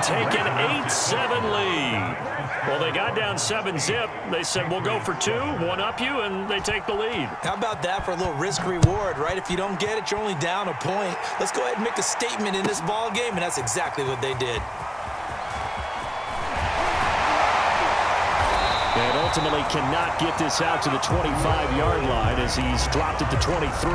take an 8-7 lead. Well, they got down 7-zip. They said, we'll go for 2, one up you, and they take the lead. How about that for a little risk-reward, right? If you don't get it, you're only down a point. Let's go ahead and make a statement in this ball game, and that's exactly what they did. And ultimately cannot get this out to the 25-yard line as he's dropped it to 23.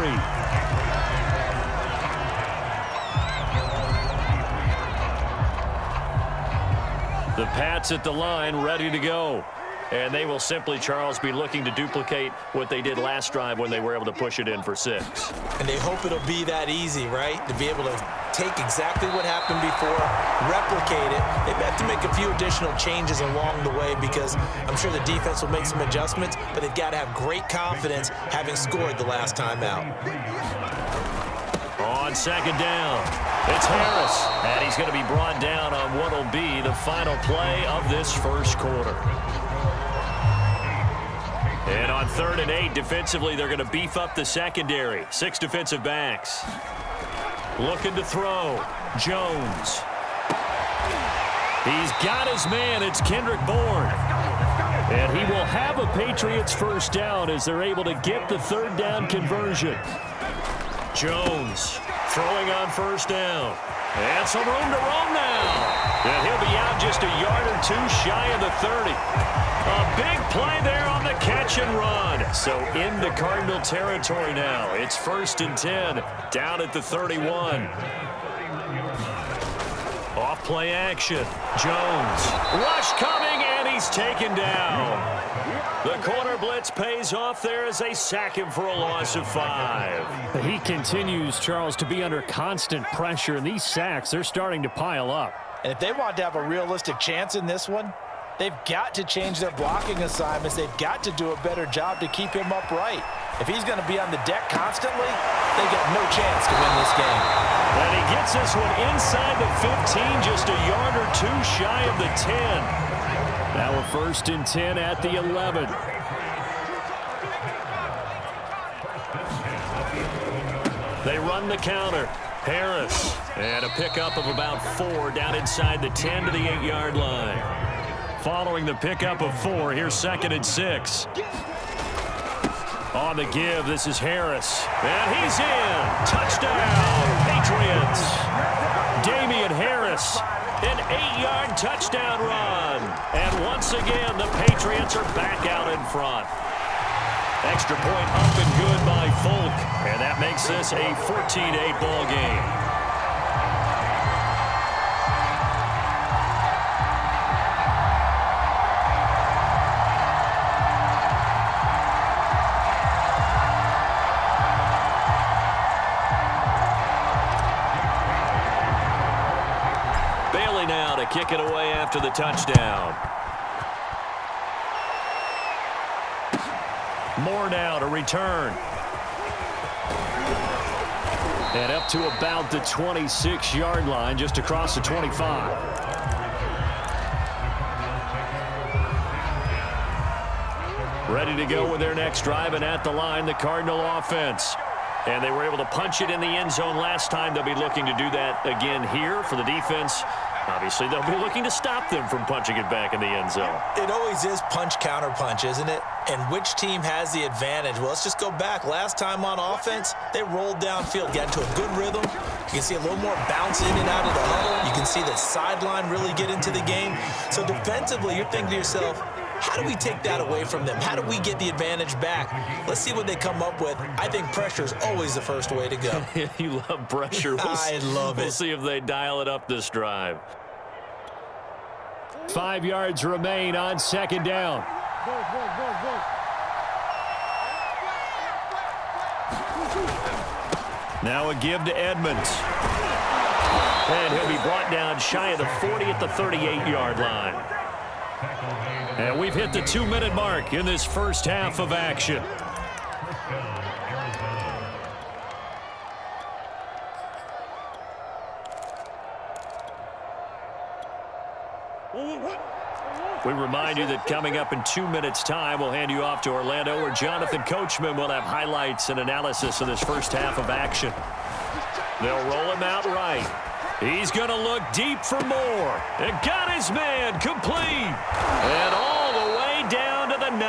The Pats at the line, ready to go. And they will simply, Charles, be looking to duplicate what they did last drive when they were able to push it in for 6. And they hope it'll be that easy, right? To be able to take exactly what happened before, replicate it. They have to make a few additional changes along the way because I'm sure the defense will make some adjustments, but they've got to have great confidence having scored the last time out. On second down, it's Harris, and he's going to be brought down on what will be the final play of this first quarter. And on 3rd and 8, defensively, they're going to beef up the secondary. 6 defensive backs. Looking to throw. Jones. He's got his man. It's Kendrick Bourne. And he will have a Patriots first down as they're able to get the 3rd down conversion. Jones throwing on first down. And some room to roam now. And he'll be out just a yard or 2 shy of the 30. A big play there on the catch and run. So into Cardinal territory now. It's 1st and 10 down at the 31. Off play action. Jones. Rush coming, and he's taken down. The corner blitz pays off there as they sack him for a loss of 5. He continues, Charles, to be under constant pressure, and these sacks, they're starting to pile up. And if they want to have a realistic chance in this one, they've got to change their blocking assignments. They've got to do a better job to keep him upright. If he's going to be on the deck constantly, they got no chance to win this game. And he gets this one inside the 15, just a yard or 2 shy of the 10. Now we're 1st and 10 at the 11. They run the counter. Harris. And a pickup of about 4 down inside the 10 to the 8-yard line. Following the pickup of 4, here's 2nd and 6. On the give, this is Harris. And he's in. Touchdown, Patriots. Damian Harris, an 8-yard touchdown run. And once again, the Patriots are back out in front. Extra point up and good by Folk. And that makes this a 14-8 ball game. Kick it away after the touchdown. Moore now to return. And up to about the 26-yard line, just across the 25. Ready to go with their next drive, and at the line, the Cardinal offense. And they were able to punch it in the end zone last time. They'll be looking to do that again here for the defense. Obviously, they'll be looking to stop them from punching it back in the end zone. It always is punch-counter-punch, isn't it? And which team has the advantage? Well, let's just go back. Last time on offense, they rolled downfield, got into a good rhythm. You can see a little more bounce in and out of the huddle. You can see the sideline really get into the game. So defensively, you're thinking to yourself, how do we take that away from them? How do we get the advantage back? Let's see what they come up with. I think pressure is always the first way to go. You love pressure. I love it. We'll see if they dial it up this drive. 5 yards remain on 2nd down. Now a give to Edmonds. And he'll be brought down shy of the 40 at the 38-yard line. And we've hit the 2-minute mark in this first half of action. We remind you that coming up in 2 minutes' time, we'll hand you off to Orlando, where Jonathan Coachman will have highlights and analysis of this first half of action. They'll roll him out right. He's going to look deep for more. It got his man complete. And all the way down to the 9.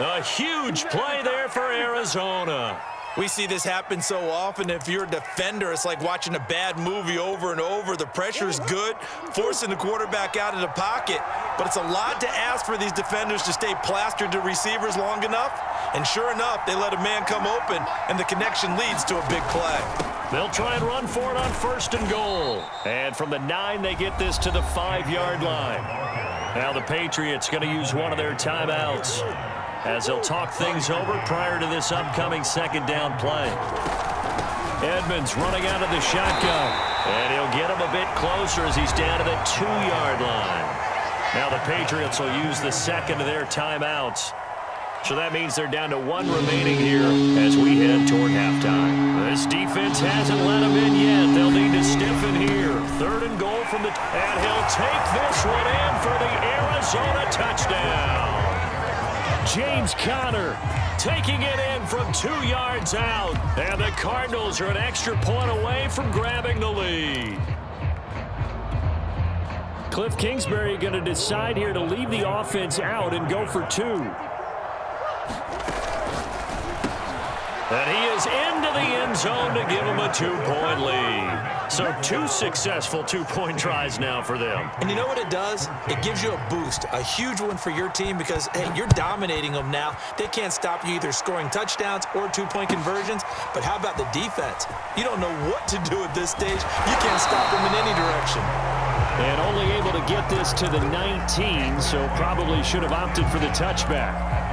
A huge play there for Arizona. We see this happen so often. If you're a defender, it's like watching a bad movie over and over. The pressure is good, forcing the quarterback out of the pocket. But it's a lot to ask for these defenders to stay plastered to receivers long enough. And sure enough, they let a man come open, and the connection leads to a big play. They'll try and run for it on 1st and goal. And from the 9, they get this to the 5-yard line. Now the Patriots going to use one of their timeouts as they'll talk things over prior to this upcoming 2nd down play. Edmonds running out of the shotgun. And he'll get him a bit closer as he's down to the 2-yard line. Now the Patriots will use the 2nd of their timeouts. So that means they're down to 1 remaining here as we head toward halftime. This defense hasn't let them in yet. They'll need to stiffen here. 3rd and goal from the... And he'll take this one in for the Arizona touchdown. James Conner taking it in from 2 yards out. And the Cardinals are an extra point away from grabbing the lead. Cliff Kingsbury going to decide here to leave the offense out and go for 2. And he is into the end zone to give him a 2-point lead. So 2 successful 2-point tries now for them. And you know what it does? It gives you a boost, a huge one for your team because, hey, you're dominating them now. They can't stop you either scoring touchdowns or 2-point conversions. But how about the defense? You don't know what to do at this stage. You can't stop them in any direction. And only able to get this to the 19, so probably should have opted for the touchback.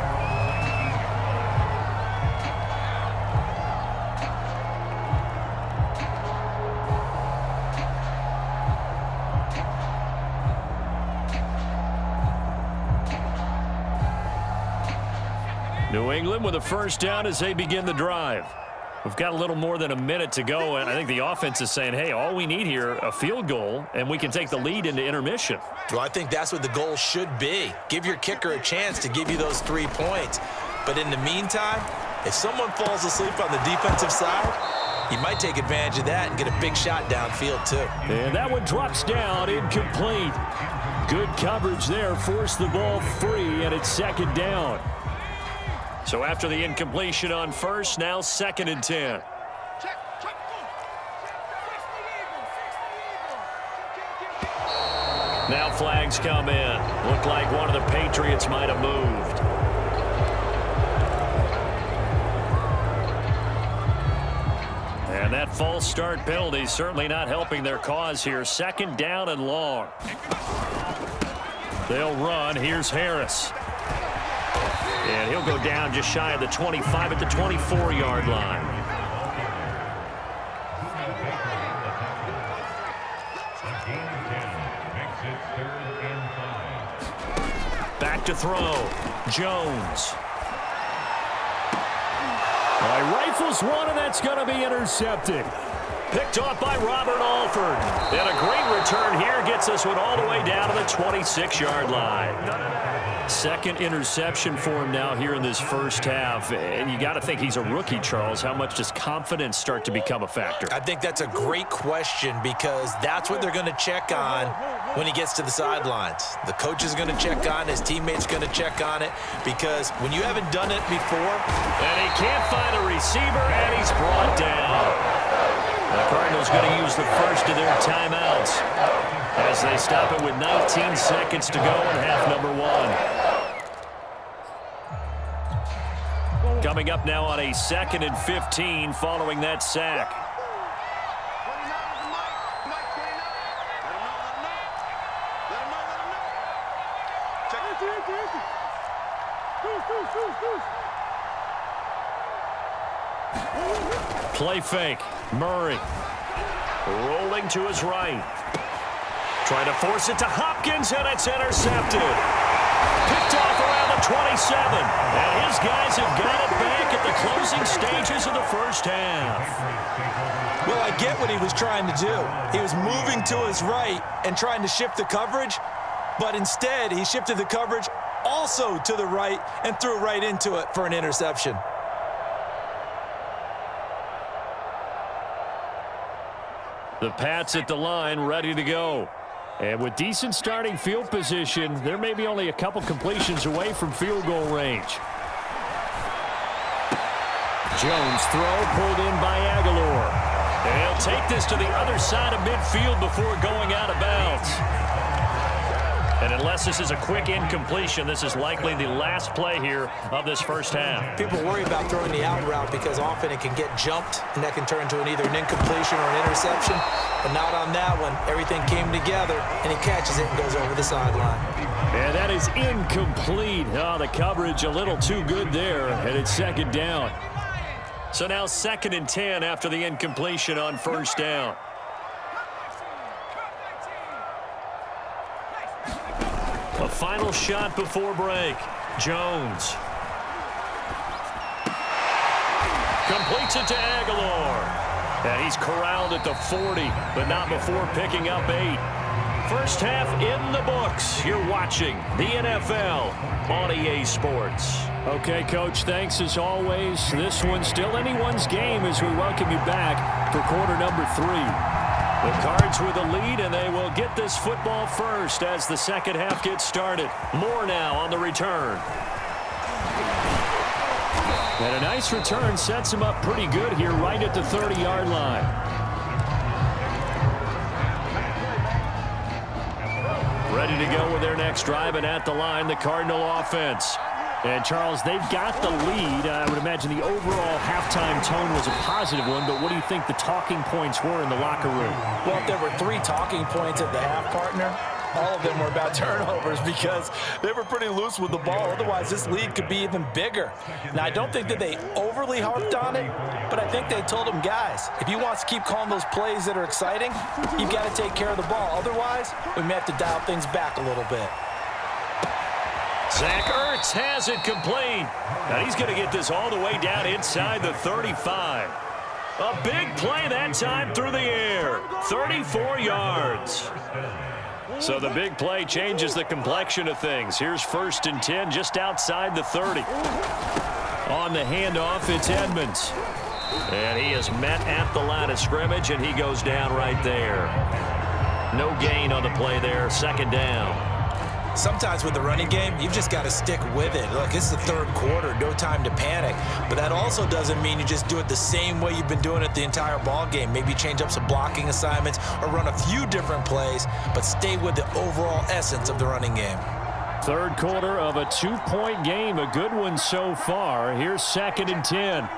New England with a 1st down as they begin the drive. We've got a little more than a minute to go, and I think the offense is saying, hey, all we need here, a field goal, and we can take the lead into intermission. Well, I think that's what the goal should be. Give your kicker a chance to give you those 3 points. But in the meantime, if someone falls asleep on the defensive side, you might take advantage of that and get a big shot downfield, too. And that one drops down, incomplete. Good coverage there, forced the ball free, and it's 2nd down. So after the incompletion on 1st, now 2nd and 10. Now flags come in. Looked like one of the Patriots might have moved. And that false start penalty certainly not helping their cause here. 2nd down and long. They'll run. Here's Harris. And he'll go down just shy of the 25 at the 24-yard line. Back to throw. Jones. Rifles one, and that's going to be intercepted. Picked off by Robert Alford. And a great return here gets this one all the way down to the 26-yard line. 2nd interception for him now here in this 1st half. And you got to think he's a rookie, Charles. How much does confidence start to become a factor? I think that's a great question because that's what they're going to check on when he gets to the sidelines. The coach is going to check on it. His teammates going to check on it because when you haven't done it before. And he can't find a receiver, and he's brought down. The Cardinals going to use the 1st of their timeouts as they stop it with 19 seconds to go in half number 1. Coming up now on a 2nd and 15 following that sack. Play fake. Murray rolling to his right. Trying to force it to Hopkins, and it's intercepted. Picked off around the 27. And his guys have got it back at the closing stages of the 1st half. Well, I get what he was trying to do. He was moving to his right and trying to shift the coverage, but instead he shifted the coverage also to the right and threw right into it for an interception. The Pats at the line, ready to go. And with decent starting field position, they're maybe only a couple completions away from field goal range. Jones throw pulled in by Aguilar. And he'll take this to the other side of midfield before going out of bounds. And unless this is a quick incompletion, this is likely the last play here of this first half. People worry about throwing the out route because often it can get jumped, and that can turn into either an incompletion or an interception. But not on that one. Everything came together, and he catches it and goes over the sideline. And that is incomplete. Oh, the coverage a little too good there, and it's second down. So now 2nd and 10 after the incompletion on first down. A final shot before break. Jones. Completes it to Aguilar. And he's corralled at the 40, but not before picking up 8. First half in the books. You're watching the NFL on EA Sports. Okay, Coach, thanks as always. This one's still anyone's game as we welcome you back for quarter number 3. The Cards with a lead, and they will get this football first as the second half gets started. More now on the return. And a nice return sets him up pretty good here right at the 30-yard line. Ready to go with their next drive, and at the line, the Cardinal offense. And, Charles, they've got the lead. I would imagine the overall halftime tone was a positive one, but what do you think the talking points were in the locker room? Well, if there were 3 talking points at the half, partner, all of them were about turnovers because they were pretty loose with the ball. Otherwise, this lead could be even bigger. Now, I don't think that they overly harped on it, but I think they told them, guys, if you want to keep calling those plays that are exciting, you've got to take care of the ball. Otherwise, we may have to dial things back a little bit. Zach Ertz has it complete. And he's going to get this all the way down inside the 35. A big play that time through the air. 34 yards. So the big play changes the complexion of things. Here's 1st and 10 just outside the 30. On the handoff, it's Edmonds. And he is met at the line of scrimmage, and he goes down right there. No gain on the play there. 2nd down. Sometimes with the running game, you've just got to stick with it. Look, it's the 3rd quarter, no time to panic. But that also doesn't mean you just do it the same way you've been doing it the entire ball game. Maybe change up some blocking assignments or run a few different plays, but stay with the overall essence of the running game. 3rd quarter of a 2-point game, a good one so far. Here's 2nd and 10.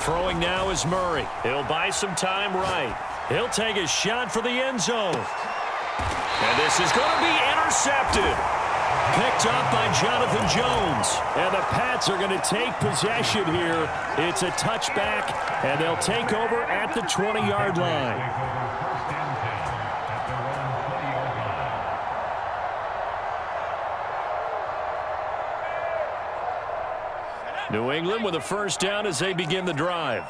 Throwing now is Murray. He'll buy some time right. He'll take a shot for the end zone. And this is going to be intercepted. Picked up by Jonathan Jones. And the Pats are going to take possession here. It's a touchback, and they'll take over at the 20-yard line. New England with a first down as they begin the drive.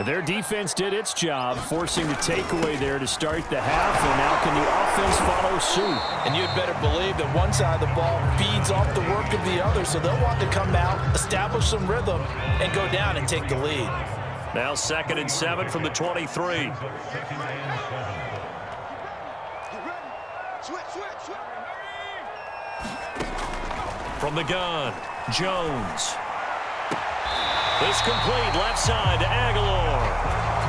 Their defense did its job, forcing the takeaway there to start the half, and now can the offense follow suit? And you'd better believe that one side of the ball feeds off the work of the other, so they'll want to come out, establish some rhythm, and go down and take the lead. Now 2nd and 7 from the 23. From the gun, Jones. This complete left side to Aguilar.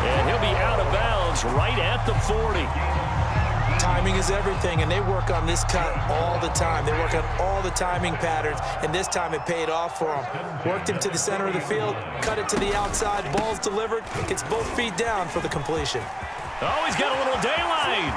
And he'll be out of bounds right at the 40. Timing is everything, and they work on this cut all the time. They work on all the timing patterns, and this time it paid off for them. Worked him to the center of the field, cut it to the outside, ball's delivered, gets both feet down for the completion. Oh, he's got a little daylight.